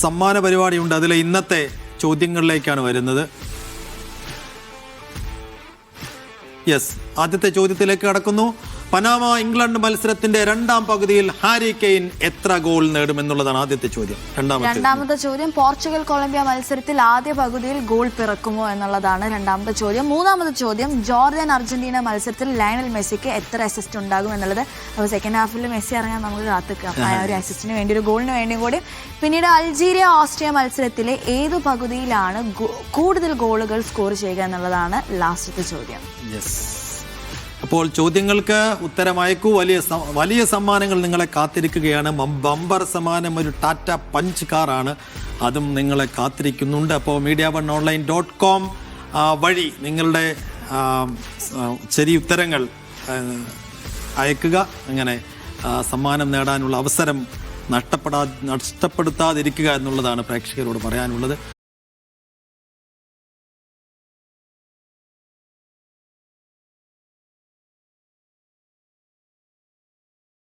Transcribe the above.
സമ്മാന പരിപാടിയുണ്ട്. അതിലെ ഇന്നത്തെ ചോദ്യങ്ങളിലേക്കാണ് വരുന്നത്. യെസ്, ആദ്യത്തെ ചോദ്യത്തിലേക്ക് കടക്കുന്നു. പനാമ ഇംഗ്ലണ്ട് മത്സരത്തിന്റെ രണ്ടാം പകുതിയിൽ ഹാരി കെയ്ൻ എത്ര ഗോൾ നേടുമെന്നുള്ളതാണ് ആദ്യത്തെ ചോദ്യം. രണ്ടാമത്തെ ചോദ്യം പോർച്ചുഗൽ കൊളംബിയ മത്സരത്തിൽ ആദ്യ പകുതിയിൽ ഗോൾ പിറക്കുമോ എന്നുള്ളതാണ് രണ്ടാമത്തെ ചോദ്യം. മൂന്നാമത്തെ ചോദ്യം ജോർദാൻ അർജന്റീന മത്സരത്തിൽ ലയണൽ മെസ്സിക്ക് എത്ര അസിസ്റ്റ് ഉണ്ടാകും എന്നുള്ളത്. അപ്പോൾ സെക്കൻഡ് ഹാഫിൽ മെസ്സി ഇറങ്ങാൻ നമുക്ക് കാത്തിക്കാം. ആ ഒരു അസിസ്റ്റിന് വേണ്ടി, ഒരു ഗോളിന് വേണ്ടിയും കൂടി. പിന്നീട് അൾജീരിയ ഓസ്ട്രിയ മത്സരത്തിലെ ഏതു പകുതിയിലാണ് കൂടുതൽ ഗോളുകൾ സ്കോർ ചെയ്യുക എന്നുള്ളതാണ് ലാസ്റ്റത്തെ ചോദ്യം. അപ്പോൾ ചോദ്യങ്ങൾക്ക് ഉത്തരമയക്കൂ. വലിയ സമ്മാനങ്ങൾ നിങ്ങളെ കാത്തിരിക്കുകയാണ്. ബമ്പർ സമ്മാനം ഒരു ടാറ്റ പഞ്ച് കാറാണ്, അതും നിങ്ങളെ കാത്തിരിക്കുന്നുണ്ട്. അപ്പോൾ media1online.com വഴി നിങ്ങളുടെ ശരി ഉത്തരങ്ങൾ അയക്കുക. അങ്ങനെ സമ്മാനം നേടാനുള്ള അവസരം നഷ്ടപ്പെടുത്താതിരിക്കുക എന്നുള്ളതാണ് പ്രേക്ഷകരോട് പറയാനുള്ളത്.